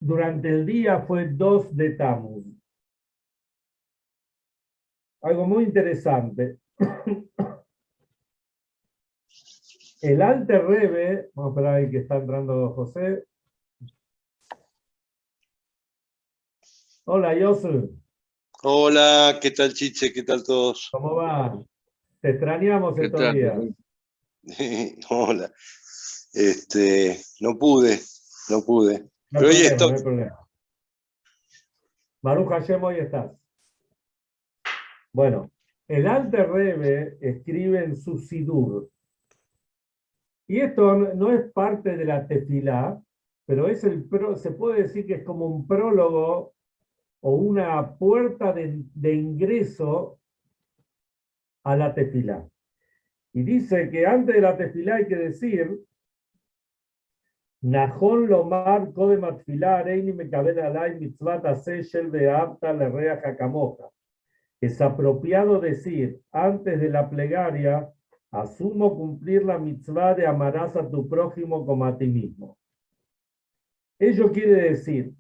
durante el día fue 2 de Tammuz. Algo muy interesante. El Alter Rebbe, vamos a esperar ahí que está entrando José. Hola, Yosu. Hola, ¿qué tal, Chiche? ¿Qué tal todos? ¿Cómo va? Te extrañamos ¿Qué estos tal? días. Hola. No pude. No hay Pero hoy problema, estoy. no hay problema. Baruch Hashem, hoy estás. Bueno, el Alter Rebbe escribe en su Sidur. Y esto no es parte de la tefilá, pero se puede decir que es como un prólogo o una puerta de ingreso a la tefilá. Y dice que antes de la tefilá hay que decir, Najón lomar kodem atfilá areini mekabel alay mitzvat aseh shel ve'avta l'reach hakamoja. Es apropiado decir, antes de la plegaria, asumo cumplir la mitzvah de amarás a tu prójimo como a ti mismo. Ello quiere decir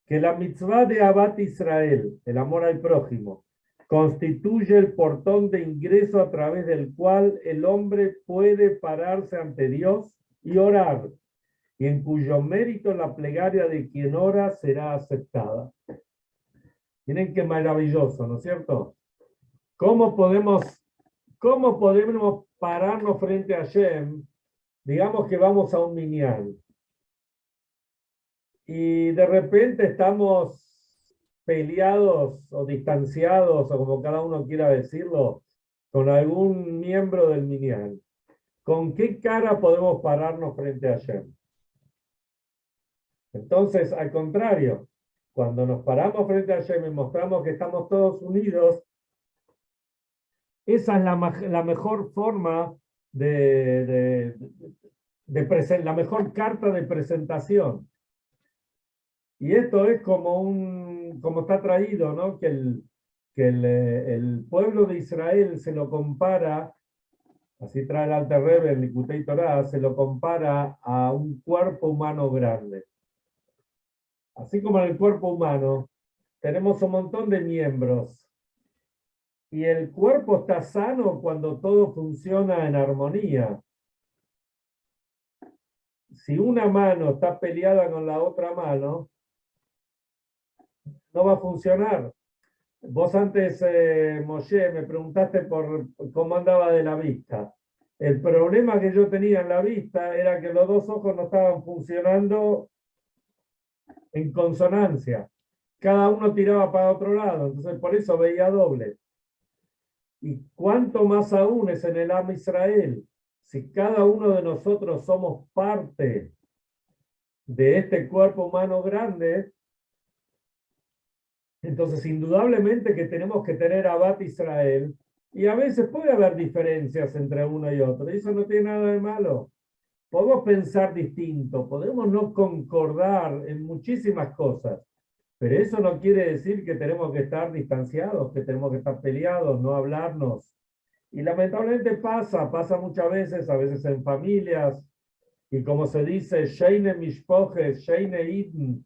que la mitzvah de Abat Israel, el amor al prójimo, constituye el portón de ingreso a través del cual el hombre puede pararse ante Dios y orar, y en cuyo mérito la plegaria de quien ora será aceptada. Miren qué maravilloso, ¿no es cierto? ¿Cómo podemos pararnos frente a Hashem? Digamos que vamos a un minyan y de repente estamos peleados o distanciados, o como cada uno quiera decirlo, con algún miembro del minyan. ¿Con qué cara podemos pararnos frente a Hashem? Entonces, al contrario, cuando nos paramos frente a Hashem y mostramos que estamos todos unidos, esa es la mejor forma la mejor carta de presentación. Y esto es como está traído, ¿no? Que el pueblo de Israel se lo compara, así trae el Alter Rebbe, el Likutei Torah, se lo compara a un cuerpo humano grande. Así como en el cuerpo humano tenemos un montón de miembros, y el cuerpo está sano cuando todo funciona en armonía. Si una mano está peleada con la otra mano, no va a funcionar. Vos antes, Moshe, me preguntaste por cómo andaba de la vista. El problema que yo tenía en la vista era que los dos ojos no estaban funcionando en consonancia. Cada uno tiraba para otro lado, entonces por eso veía doble. Y cuánto más aún es en el Am Israel, si cada uno de nosotros somos parte de este cuerpo humano grande, entonces indudablemente que tenemos que tener Abat Israel, y a veces puede haber diferencias entre uno y otro, y eso no tiene nada de malo. Podemos pensar distinto, podemos no concordar en muchísimas cosas, pero eso no quiere decir que tenemos que estar distanciados, que tenemos que estar peleados, no hablarnos. Y lamentablemente pasa muchas veces, a veces en familias, y como se dice, Sheine Mishpoche, Sheine Iden,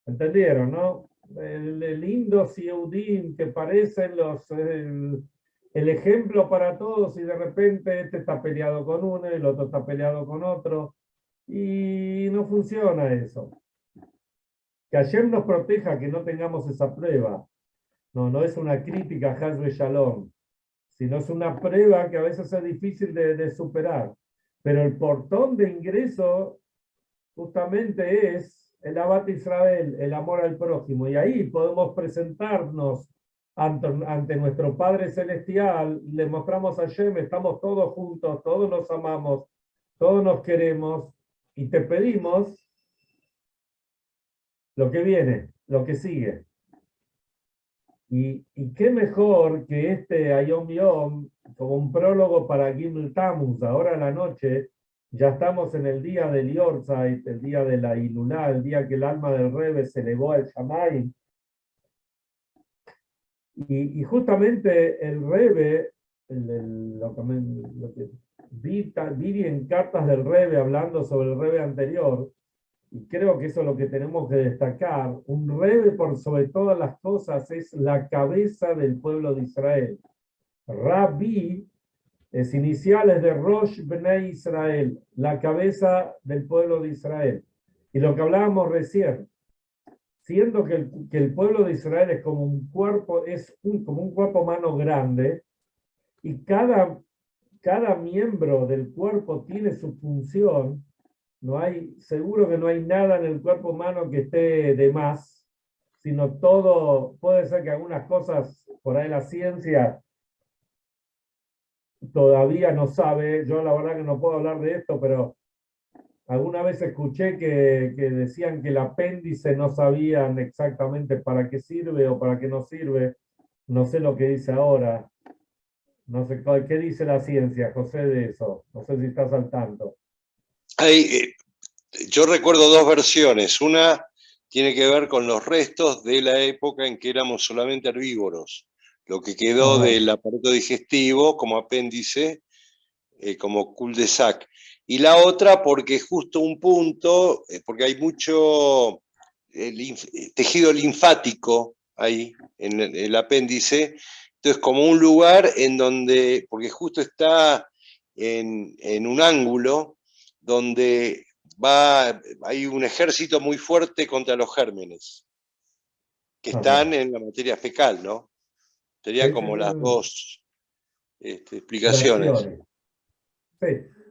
¿entendieron, no? El Indos y Eudim, que parecen el ejemplo para todos, y de repente este está peleado con uno, el otro está peleado con otro, y no funciona eso. Que Hashem nos proteja, que no tengamos esa prueba. No es una crítica a Hasbe Shalom, sino es una prueba que a veces es difícil de superar. Pero el portón de ingreso justamente es el Abat Israel, el amor al prójimo. Y ahí podemos presentarnos ante nuestro Padre Celestial, le mostramos a Hashem, estamos todos juntos, todos nos amamos, todos nos queremos, y te pedimos lo que viene, lo que sigue. Y qué mejor que este Ayom Yom, como un prólogo para Gimel Tammuz, ahora en la noche, ya estamos en el día del Yortzeit, el día de la Ilulá, el día que el alma del Rebbe se elevó al Shamay. Y justamente el Rebbe, lo que vi en cartas del Rebbe, hablando sobre el Rebbe anterior, y creo que eso es lo que tenemos que destacar, un Rebbe por sobre todas las cosas es la cabeza del pueblo de Israel. Rabbi es iniciales de Rosh Bnei Israel, la cabeza del pueblo de Israel. Y lo que hablábamos recién, siendo que el pueblo de Israel es como un cuerpo, como un cuerpo humano grande, y cada miembro del cuerpo tiene su función, seguro que no hay nada en el cuerpo humano que esté de más, sino todo, puede ser que algunas cosas, por ahí la ciencia todavía no sabe, yo la verdad que no puedo hablar de esto, pero alguna vez escuché que decían que el apéndice no sabían exactamente para qué sirve o para qué no sirve, no sé lo que dice ahora, no sé qué dice la ciencia, José, de eso, no sé si estás al tanto. Yo recuerdo dos versiones. Una tiene que ver con los restos de la época en que éramos solamente herbívoros, lo que quedó del aparato digestivo como apéndice, como cul-de-sac. Y la otra porque justo un punto, porque hay mucho tejido linfático ahí en el apéndice, entonces como un lugar en donde, porque justo está en un ángulo donde hay un ejército muy fuerte contra los gérmenes, que están en la materia fecal, ¿no? Serían como las dos explicaciones. Versiones. Sí.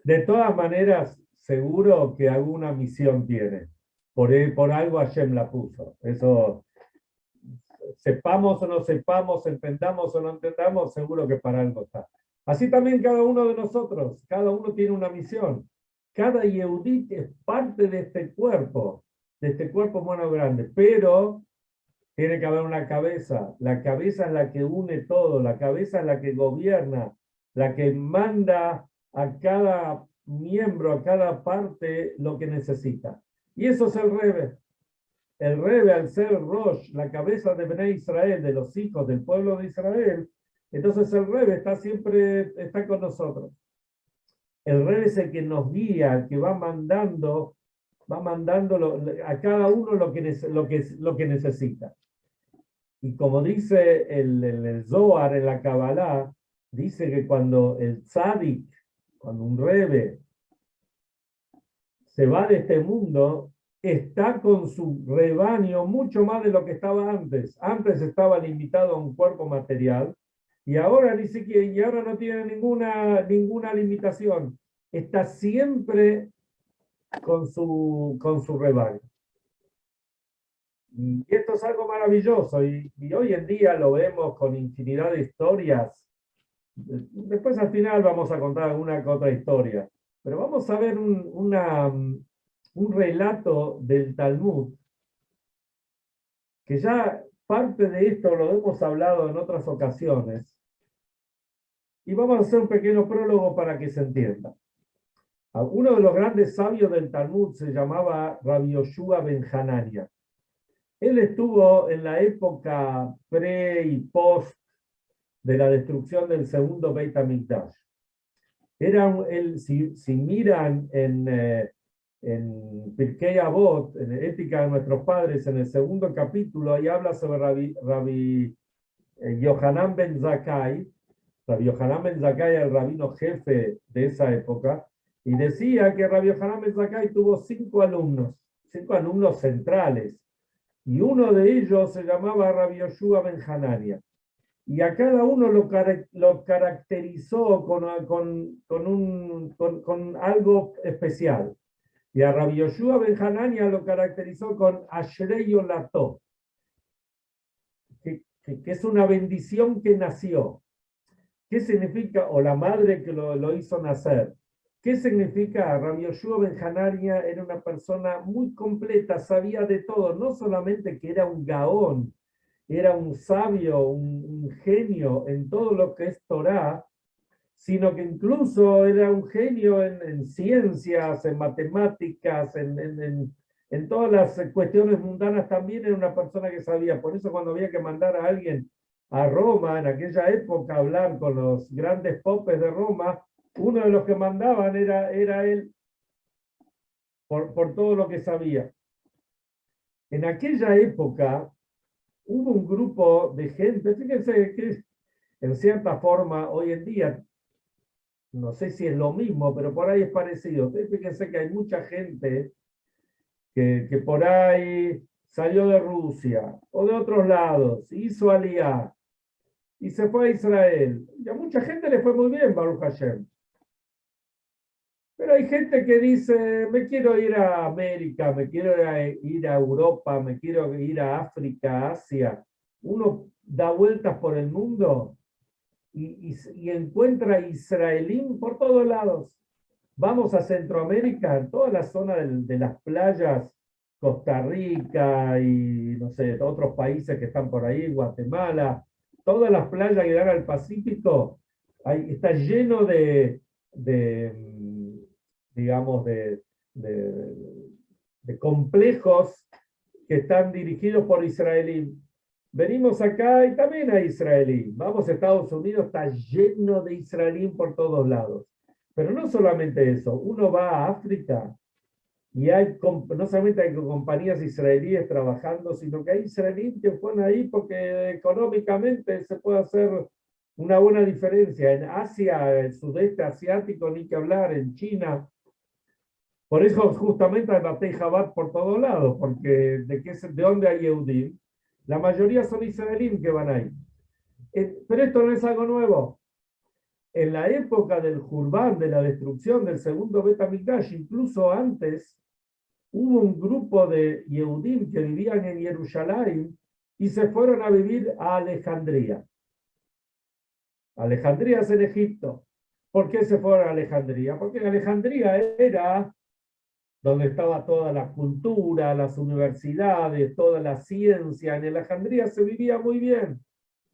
De todas maneras, seguro que alguna misión tiene. Por algo Hashem la puso. Eso, sepamos o no sepamos, entendamos o no entendamos, seguro que para algo está. Así también cada uno de nosotros, cada uno tiene una misión. Cada Yehudí es parte de este cuerpo humano grande, pero tiene que haber una cabeza. La cabeza es la que une todo, la cabeza es la que gobierna, la que manda a cada miembro, a cada parte lo que necesita. Y eso es el Rebbe. El Rebbe, al ser Rosh, la cabeza de Bnei Israel, de los hijos del pueblo de Israel, entonces el Rebbe está con nosotros. El Rebbe es el que nos guía, el que va mandando a cada uno lo que necesita. Y como dice el Zohar en la Kabbalah, dice que cuando el Tzadik, cuando un Rebbe se va de este mundo, está con su rebaño mucho más de lo que estaba antes. Antes estaba limitado a un cuerpo material y ahora ni siquiera, y ahora no tiene ninguna limitación. Está siempre con su rebaño. Y esto es algo maravilloso y hoy en día lo vemos con infinidad de historias. Después al final vamos a contar alguna que otra historia, pero vamos a ver un relato del Talmud, que ya parte de esto lo hemos hablado en otras ocasiones, y vamos a hacer un pequeño prólogo para que se entienda. Uno de los grandes sabios del Talmud se llamaba Rabbi Yoshua ben Hanania. Él estuvo en la época pre y post de la destrucción del segundo Beit HaMikdash. Si miran en Pirkei Avot, en Ética de nuestros padres, en el segundo capítulo, ahí habla sobre Rabbi Yohanan ben Zakkai. Rabbi Yohanan ben Zakkai era el rabino jefe de esa época, y decía que Rabbi Yohanan ben Zakkai tuvo 5 alumnos centrales, y uno de ellos se llamaba Rabbi Yoshua ben Hanania. Y a cada uno lo caracterizó con algo especial. Y a Rabbi Yoshua ben Hanania lo caracterizó con Ashrei Olato, que es una bendición que nació. ¿Qué significa? O la madre que lo hizo nacer. ¿Qué significa? Rabbi Yoshua ben Hanania era una persona muy completa, sabía de todo, no solamente que era un gaón, era un sabio, un genio en todo lo que es Torah, sino que incluso era un genio en ciencias, en matemáticas, en todas las cuestiones mundanas también era una persona que sabía. Por eso cuando había que mandar a alguien a Roma, en aquella época, a hablar con los grandes popes de Roma, uno de los que mandaban era él, por todo lo que sabía. en aquella época hubo un grupo de gente, fíjense que en cierta forma hoy en día, no sé si es lo mismo, pero por ahí es parecido. Fíjense que hay mucha gente que por ahí salió de Rusia o de otros lados, hizo aliyá y se fue a Israel. Y a mucha gente le fue muy bien, Baruch Hashem. Pero hay gente que dice, me quiero ir a América, me quiero ir a Europa, me quiero ir a África, Asia. Uno da vueltas por el mundo y encuentra israelín por todos lados. Vamos a Centroamérica, en toda la zona de las playas, Costa Rica y no sé, otros países que están por ahí, Guatemala, todas las playas que dan al Pacífico, está lleno digamos, de, de complejos que están dirigidos por israelí. Venimos acá y también hay israelí. Vamos a Estados Unidos, está lleno de israelí por todos lados. Pero no solamente eso, uno va a África y no solamente hay compañías israelíes trabajando, sino que hay israelíes que fueron ahí porque económicamente se puede hacer una buena diferencia. En Asia, el sudeste asiático, ni que hablar, en China. Por eso justamente hay Batei Jabat por todos lados, porque ¿de dónde hay Yehudim? La mayoría son israelíes que van ahí. Pero esto no es algo nuevo. En la época del Jurban, de la destrucción del segundo Bet HaMikdash, incluso antes, hubo un grupo de Yehudim que vivían en Jerusalén y se fueron a vivir a Alejandría. Alejandría es en Egipto. ¿Por qué se fueron a Alejandría? Porque Alejandría era donde estaba toda la cultura, las universidades, toda la ciencia. En Alejandría se vivía muy bien.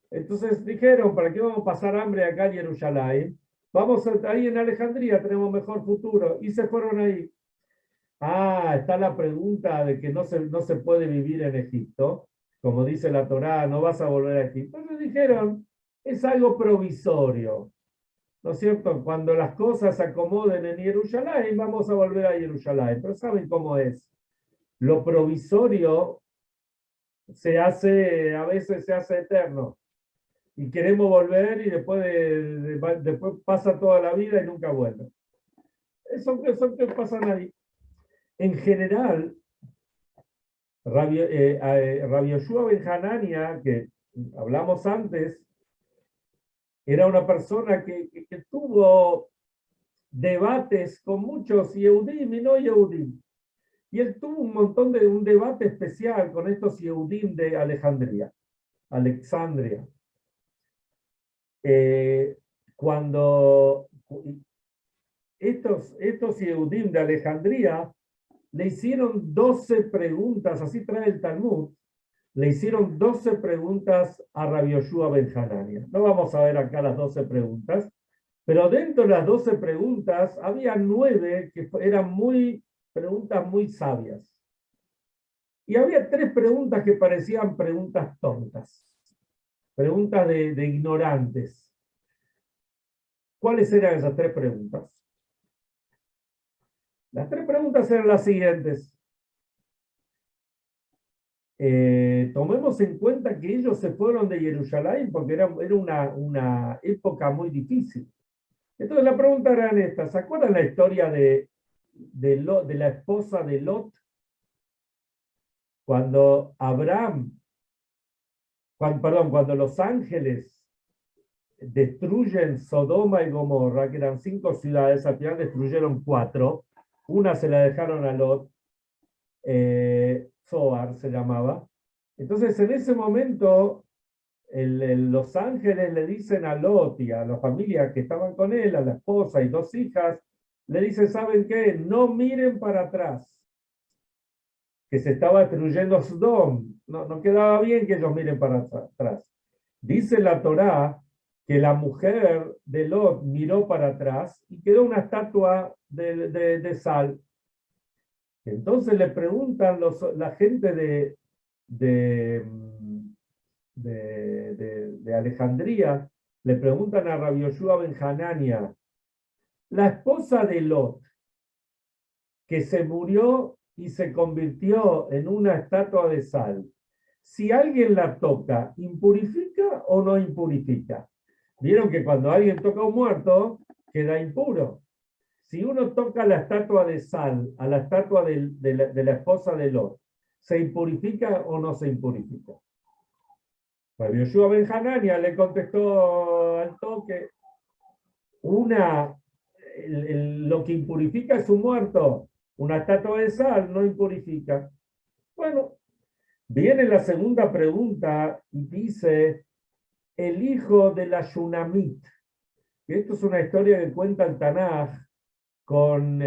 Entonces dijeron, ¿para qué vamos a pasar hambre acá en Jerusalén? Vamos ahí en Alejandría, tenemos mejor futuro. Y se fueron ahí. Está la pregunta de que no se puede vivir en Egipto. Como dice la Torá, no vas a volver a Egipto. Entonces dijeron, es algo provisorio. ¿No es cierto? Cuando las cosas se acomoden en Jerusalén, vamos a volver a Jerusalén. Pero ¿saben cómo es? Lo provisorio a veces se hace eterno. Y queremos volver y después pasa toda la vida y nunca vuelve. Eso que pasa ahí. En general, Rabbi Yoshua ben Hanania, que hablamos antes, era una persona que tuvo debates con muchos Yehudim y no Yehudim. Y él tuvo un debate especial con estos Yehudim de Alexandria. Cuando estos Yehudim de Alejandría le hicieron 12 preguntas, así trae el Talmud, le hicieron 12 preguntas a Rabbi Yoshua ben Hanania. No vamos a ver acá las 12 preguntas, pero dentro de las 12 preguntas había 9 que eran preguntas muy sabias. Y había 3 preguntas que parecían preguntas tontas, preguntas de ignorantes. ¿Cuáles eran esas 3 preguntas? Las 3 preguntas eran las siguientes. Tomemos en cuenta que ellos se fueron de Jerusalén porque era una época muy difícil. Entonces la pregunta era esta: ¿se acuerdan la historia de la esposa de Lot? Cuando cuando los ángeles destruyen Sodoma y Gomorra, que eran 5 ciudades, al final destruyeron 4, una se la dejaron a Lot, Zoar se llamaba. Entonces en ese momento los ángeles le dicen a Lot y a la familia que estaban con él, a la esposa y 2 hijas, le dicen, ¿saben qué? No miren para atrás, que se estaba destruyendo Sodom. No quedaba bien que ellos miren para atrás. Dice la Torá que la mujer de Lot miró para atrás y quedó una estatua de sal. Entonces le preguntan la gente de Alejandría, le preguntan a Rabbi Yoshua ben Hanania, la esposa de Lot, que se murió y se convirtió en una estatua de sal. Si alguien la toca, ¿impurifica o no impurifica? Vieron que cuando alguien toca a un muerto, queda impuro. Si uno toca la estatua de sal, a la estatua de la esposa de Lot, ¿se impurifica o no se impurifica? Rabbi Yoshua ben Hanania le contestó al toque, lo que impurifica es un muerto, una estatua de sal no impurifica. Bueno, viene la segunda pregunta y dice, el hijo de la Shunamit, que esto es una historia que cuenta el Tanaj con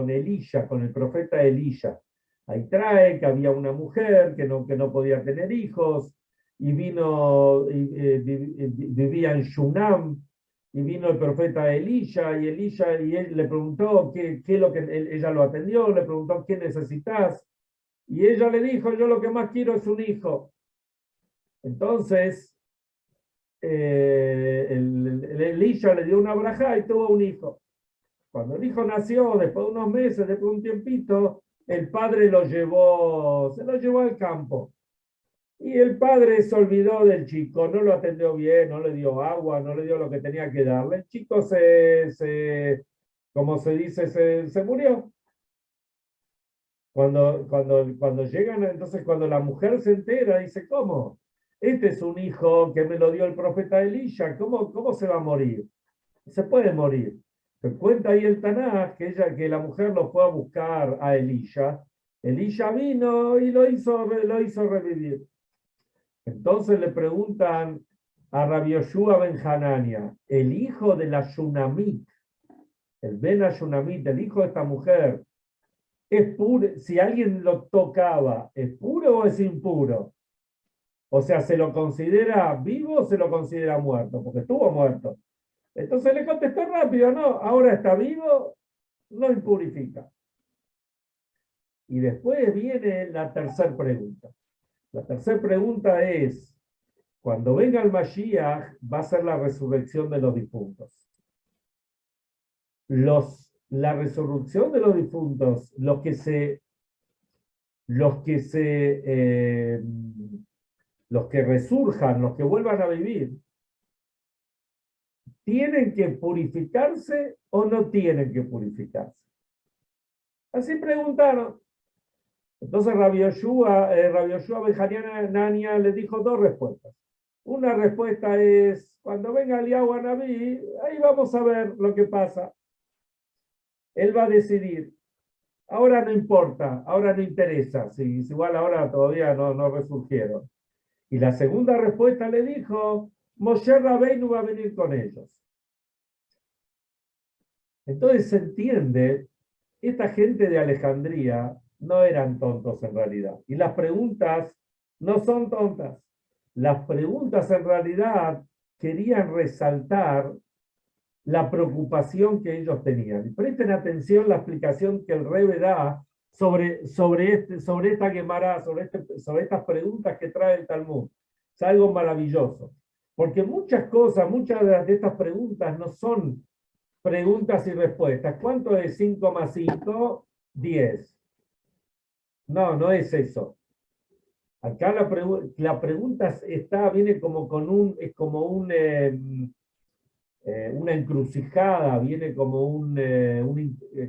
Elisha, con el profeta Elisha. Ahí trae que había una mujer que no podía tener hijos, y vivía en Shunam, y vino el profeta Elisha, y él le preguntó qué es lo que ella lo atendió, le preguntó qué necesitas, y ella le dijo, yo lo que más quiero es un hijo. Entonces, Elisha le dio una braja y tuvo un hijo. Cuando el hijo nació, después de unos meses, después de un tiempito, el padre se lo llevó al campo. Y el padre se olvidó del chico, no lo atendió bien, no le dio agua, no le dio lo que tenía que darle. El chico como se dice, se murió. Cuando llegan, entonces cuando la mujer se entera, dice, ¿cómo? Este es un hijo que me lo dio el profeta Elisha, ¿cómo se va a morir? Se puede morir. Pero cuenta ahí el Tanaj que la mujer lo fue a buscar a Elisha. Elisha vino y lo hizo revivir. Entonces le preguntan a Rabbi Yoshua ben Hanania, el hijo de la Shunamit, el Ben Shunamit, el hijo de esta mujer, ¿es puro? Si alguien lo tocaba, ¿es puro o es impuro? O sea, ¿se lo considera vivo o se lo considera muerto? Porque estuvo muerto. Entonces le contestó rápido, no, ahora está vivo, no impurifica. Y después viene la tercera pregunta. La tercera pregunta es, cuando venga el Mashiach, va a ser la resurrección de los difuntos. La resurrección de los difuntos, los que resurjan, los que vuelvan a vivir, ¿tienen que purificarse o no tienen que purificarse? Así preguntaron. Entonces Rabbi Yoshua ben Hanania le dijo dos respuestas. Una respuesta es, cuando venga Eliyahu Anabí, ahí vamos a ver lo que pasa. Él va a decidir. Ahora no importa, ahora no interesa, si igual ahora todavía no resurgieron. Y la segunda respuesta le dijo, Moshe Rabbeinu va a venir con ellos. Entonces se entiende, esta gente de Alejandría no eran tontos en realidad. Y las preguntas no son tontas. Las preguntas en realidad querían resaltar la preocupación que ellos tenían. Y presten atención la explicación que el Rebbe da sobre esta Gemara, sobre estas preguntas que trae el Talmud. Es algo maravilloso. Porque muchas de estas preguntas no son preguntas y respuestas. ¿Cuánto es 5 más 5? 10. No es eso. Acá la pregunta viene como una encrucijada, viene como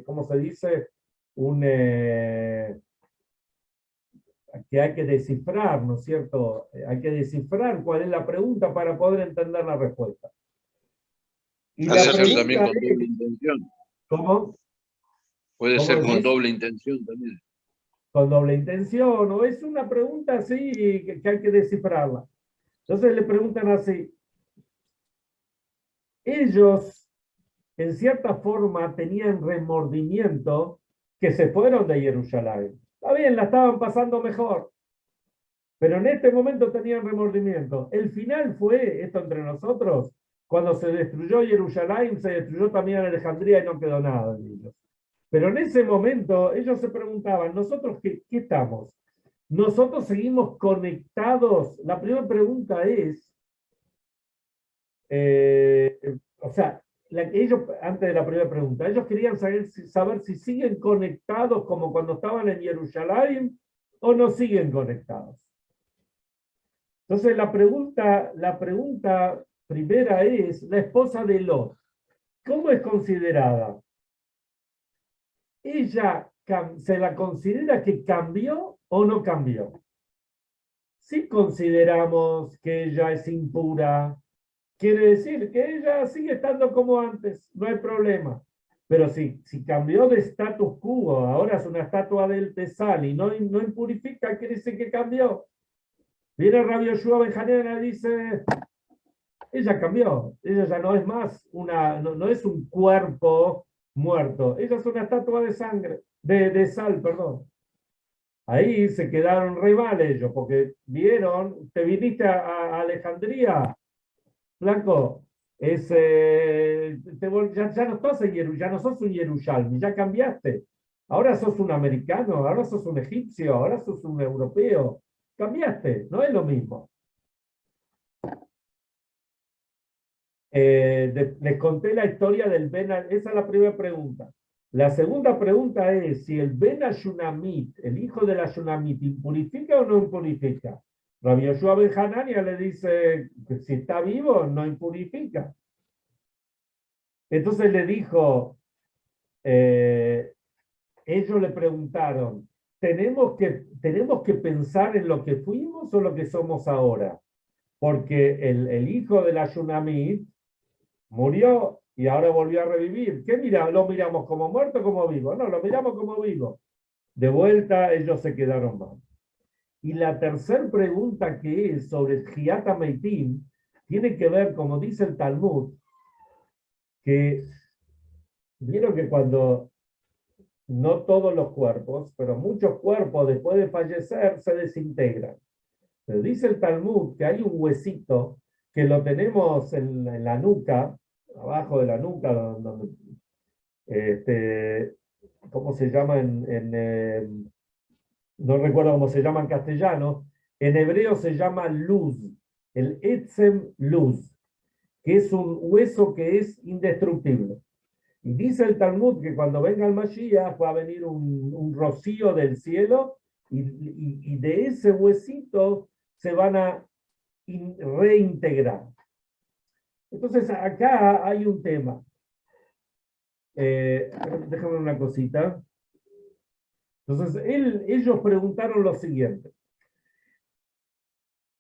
¿cómo se dice? Que hay que descifrar, ¿no es cierto? Hay que descifrar cuál es la pregunta para poder entender la respuesta. Y puede la ser también pregunta con doble intención. ¿cómo? Puede ¿Cómo ser con decís? doble intención también. Con doble intención, o es una pregunta así que hay que descifrarla. Entonces le preguntan así. Ellos, en cierta forma, tenían remordimiento que se fueron de Jerusalén. Está bien, la estaban pasando mejor, pero en este momento tenían remordimiento. El final fue, esto entre nosotros, cuando se destruyó Jerusalén, se destruyó también Alejandría y no quedó nada de ellos. Pero en ese momento ellos se preguntaban, ¿nosotros qué estamos? ¿Nosotros seguimos conectados? La primera pregunta es, o sea, ellos, antes de la primera pregunta, ellos querían saber si siguen conectados como cuando estaban en Jerusalén o no siguen conectados. Entonces la pregunta primera es, la esposa de Lot, ¿cómo es considerada? ¿Ella se la considera que cambió o no cambió? Si consideramos que ella es impura, quiere decir que ella sigue estando como antes, no hay problema. Pero si cambió de status quo, ahora es una estatua del Tesal y no impurifica, quiere decir que cambió. Viene Rabbi Yoshua Ben Hanina y dice, ella cambió, ella ya no es más no es un cuerpo muerto, ella es una estatua de sangre, de sal, perdón. Ahí se quedaron re mal ellos, porque vieron, te viniste a Alejandría, Blanco, ya no estás ya no sos un Yerushalmi, ya cambiaste. Ahora sos un americano, ahora sos un egipcio, ahora sos un europeo. Cambiaste, no es lo mismo. Les conté la historia del esa es la primera pregunta. La segunda pregunta es si el Ben Ashunamit, el hijo del Ashunamit, ¿impurifica o no impurifica? Rabbi Yoshua Ben Hanania le dice que si está vivo no impurifica. Entonces le dijo, ellos le preguntaron, ¿tenemos que pensar en lo que fuimos o lo que somos ahora? Porque el hijo del Ashunamit murió y ahora volvió a revivir. ¿Qué mira? ¿Lo miramos como muerto o como vivo? No, lo miramos como vivo. De vuelta ellos se quedaron mal. Y la tercera pregunta que es sobre Hiata Meitim tiene que ver, como dice el Talmud, que vieron que cuando no todos los cuerpos, pero muchos cuerpos después de fallecer se desintegran. Pero dice el Talmud que hay un huesito que lo tenemos en la nuca, abajo de la nuca, donde, ¿cómo se llama no recuerdo cómo se llama en castellano, en hebreo se llama luz, el etzem luz, que es un hueso que es indestructible. Y dice el Talmud que cuando venga el Mashiach va a venir un rocío del cielo y de ese huesito se van a reintegrar. Entonces acá hay un tema. Déjame una cosita. Entonces ellos preguntaron lo siguiente.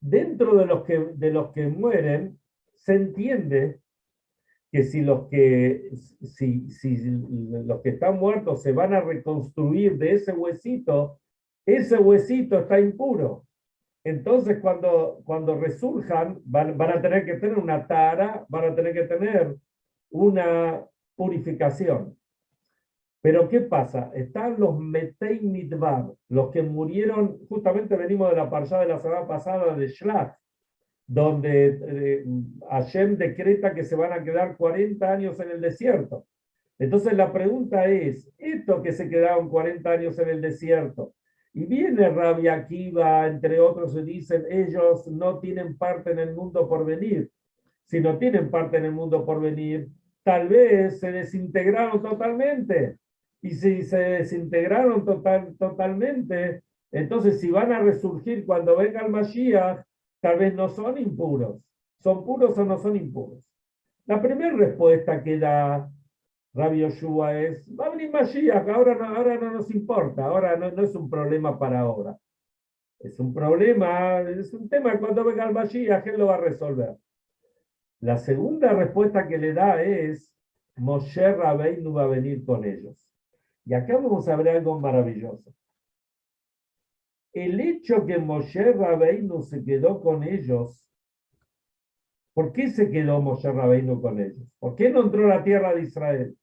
Dentro de los que mueren, se entiende que si los que están muertos se van a reconstruir de ese huesito está impuro. Entonces cuando resurjan van a tener que tener una tara, van a tener que tener una purificación. Pero ¿qué pasa? Están los Metei Midbar, los que murieron, justamente venimos de la parshá de la semana pasada de Shlach, donde Hashem decreta que se van a quedar 40 años en el desierto. Entonces la pregunta es, estos que se quedaron 40 años en el desierto, y viene Rabbi Akiva, entre otros, y dicen, ellos no tienen parte en el mundo por venir. Si no tienen parte en el mundo por venir, tal vez se desintegraron totalmente. Y si se desintegraron totalmente, entonces si van a resurgir cuando venga el Mashiach, tal vez no son impuros. ¿Son puros o no son impuros? La primera respuesta que da Rabbi Yoshua es, va a venir Mashiach, ahora no nos importa, ahora no es un problema para ahora. Es un problema, es un tema que cuando venga el Mashiach, él lo va a resolver. La segunda respuesta que le da es, Moshe Rabbeinu va a venir con ellos. Y acá vamos a ver algo maravilloso. El hecho que Moshe Rabbeinu se quedó con ellos, ¿por qué se quedó Moshe Rabbeinu con ellos? ¿Por qué no entró a la tierra de Israel?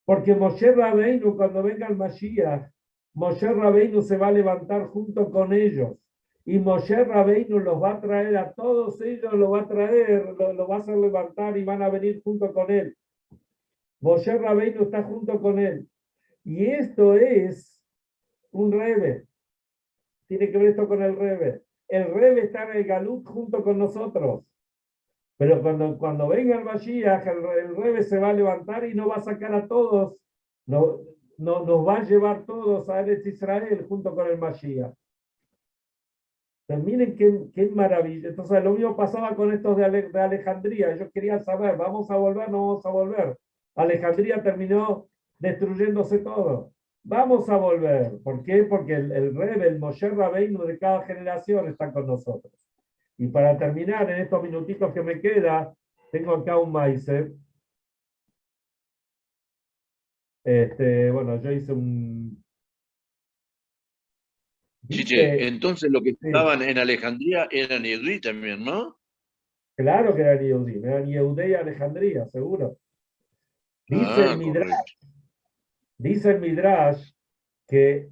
Porque Moshe Rabbeinu, cuando venga el Mashiach, Moshe Rabbeinu se va a levantar junto con ellos. Y Moshe Rabbeinu los va a traer a todos ellos, los va a traer, los va a hacer levantar y van a venir junto con él. Moshe Rabbeinu está junto con él. Y esto es un Rebe. Tiene que ver esto con el Rebe. El Rebe está en el Galut junto con nosotros. Pero cuando venga el Mashiach, el Rebe se va a levantar y no va a sacar a todos, nos va a llevar todos a Eretz Israel junto con el Mashiach. Entonces, miren qué maravilla. Entonces, lo mismo pasaba con estos de Alejandría. Ellos querían saber, ¿vamos a volver? No vamos a volver. Alejandría terminó destruyéndose todo. Vamos a volver. ¿Por qué? Porque el Rebbe, el Moshe Rabbeinu de cada generación está con nosotros. Y para terminar, en estos minutitos que me queda, tengo acá un Maiser. Bueno, yo hice un... Chiche, Dice, entonces lo que sí, estaban en Alejandría eran Yehudí también, ¿no? claro que eran Yehudí y Alejandría, seguro. Dice el Ah, Midrash, correcto. dice el Midrash que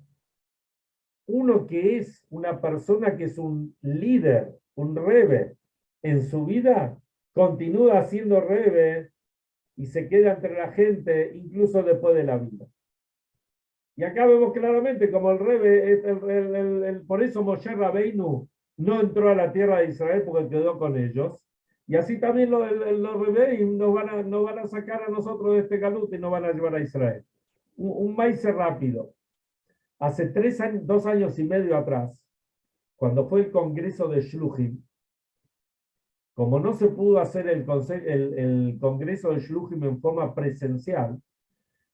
uno que es una persona que es un líder, un rebe en su vida, continúa siendo rebe y se queda entre la gente incluso después de la vida. Y acá vemos claramente como el rebe, por eso Moshe Rabbeinu no entró a la tierra de Israel porque quedó con ellos. Y así también los rebeldes nos van a sacar a nosotros de este galut y nos van a llevar a Israel. Un maíz rápido. Hace 3 años, 2 años y medio atrás, cuando fue el congreso de Shluchim, como no se pudo hacer el congreso de Shluchim en forma presencial,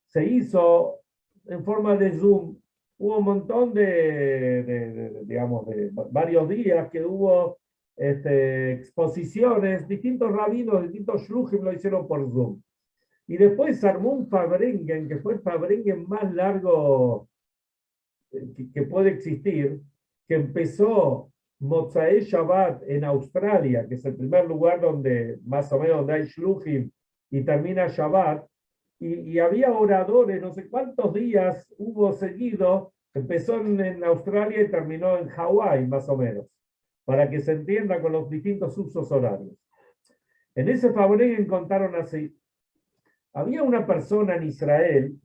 se hizo en forma de Zoom. Hubo un montón digamos, de varios días que hubo exposiciones, distintos rabinos, distintos Shluchim lo hicieron por Zoom. Y después se armó un Fabrengen, que fue el Fabrengen más largo que puede existir, que empezó Mozae Shabbat en Australia, que es el primer lugar donde, más o menos, donde hay Shluchim, y termina Shabbat, y había oradores, no sé cuántos días hubo seguido, empezó en Australia y terminó en Hawái, más o menos, para que se entienda con los distintos usos horarios. En ese Fabrengen contaron así, había una persona en Israel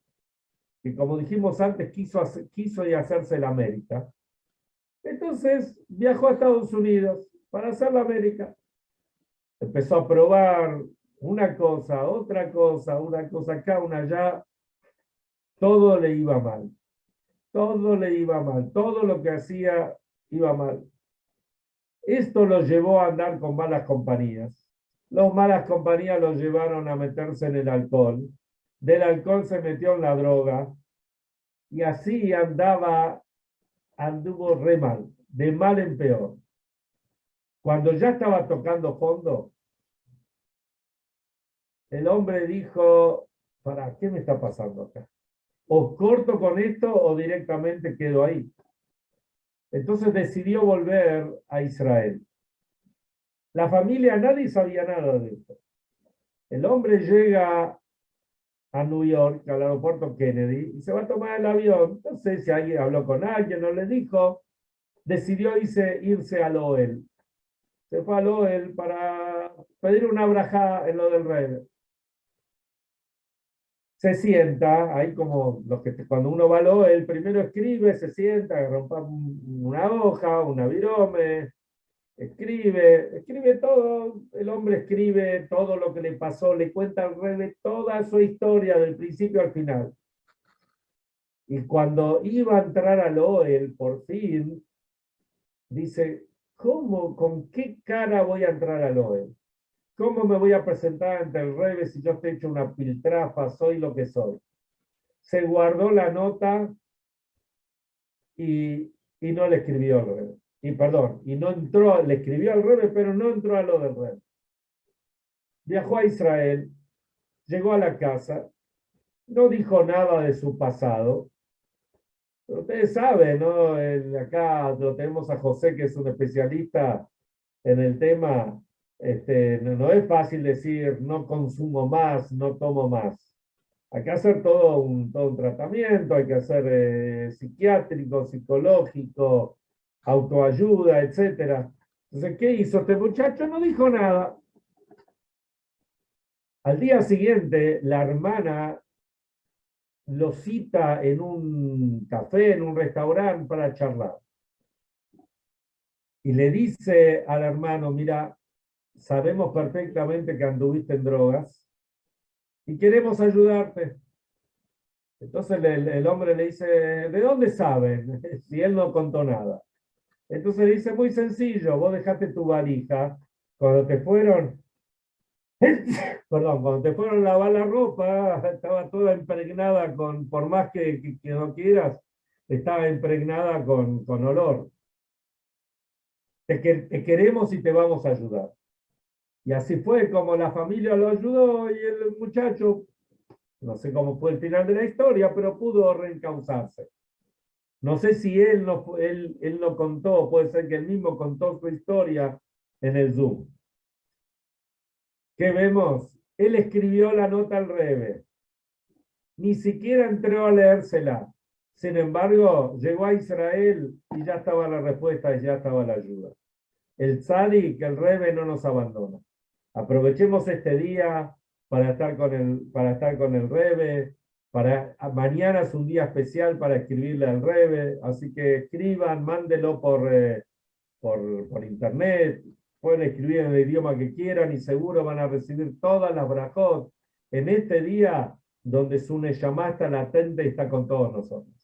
que, como dijimos antes, quiso y hacerse la América. Entonces viajó a Estados Unidos para hacer la América. Empezó a probar una cosa, otra cosa, una cosa acá, una allá. Todo le iba mal. Todo le iba mal. Todo lo que hacía iba mal. Esto lo llevó a andar con malas compañías. Las malas compañías lo llevaron a meterse en el alcohol. Del alcohol se metió en la droga. Y así anduvo re mal, de mal en peor. Cuando ya estaba tocando fondo, el hombre dijo, ¿para qué me está pasando acá? O corto con esto o directamente quedo ahí. Entonces decidió volver a Israel. La familia, nadie sabía nada de esto. El hombre llega a New York, al aeropuerto Kennedy, y se va a tomar el avión. No sé si alguien habló con alguien o le dijo, decidió irse al Oel. Se fue al Oel para pedir una braja en lo del rey. Se sienta, ahí como cuando uno va al Oel, primero escribe, se sienta, rompa una hoja, una virome, escribe todo, el hombre escribe todo lo que le pasó, le cuenta al rey toda su historia del principio al final. Y cuando iba a entrar al Oel, por fin, dice, ¿cómo, con qué cara voy a entrar al Oel? ¿Cómo me voy a presentar ante el rey si yo estoy hecho una piltrafa, soy lo que soy? Se guardó la nota y no le escribió al rey. Y perdón, y no entró, le escribió al rey, pero no entró a lo del rey. Viajó a Israel, llegó a la casa, no dijo nada de su pasado. Pero ustedes saben, ¿no? Acá lo tenemos a José, que es un especialista en el tema. No es fácil decir no consumo más, no tomo más. Hay que hacer todo un tratamiento, hay que hacer psiquiátrico, psicológico, autoayuda, etc. Entonces, ¿qué hizo este muchacho? No dijo nada. Al día siguiente, la hermana lo cita en un café, en un restaurante para charlar. Y le dice al hermano, mira, sabemos perfectamente que anduviste en drogas y queremos ayudarte. Entonces el hombre le dice, ¿de dónde saben? Si él no contó nada. Entonces le dice, muy sencillo, vos dejaste tu valija, cuando te fueron, perdón, cuando te fueron a lavar la ropa, estaba toda impregnada con, por más que no quieras, estaba impregnada con olor. Te queremos y te vamos a ayudar. Y así fue como la familia lo ayudó y el muchacho, no sé cómo fue el final de la historia, pero pudo reencauzarse. No sé si él no contó, puede ser que él mismo contó su historia en el Zoom. ¿Qué vemos? Él escribió la nota al Rebbe. Ni siquiera entró a leérsela. Sin embargo, llegó a Israel y ya estaba la respuesta y ya estaba la ayuda. El tzadik, el Rebbe no nos abandona. Aprovechemos este día para estar con el Rebbe. Mañana es un día especial para escribirle al Rebbe, así que escriban, mándenlo por internet, pueden escribir en el idioma que quieran y seguro van a recibir todas las brajot en este día donde su Neyamá está latente y está con todos nosotros.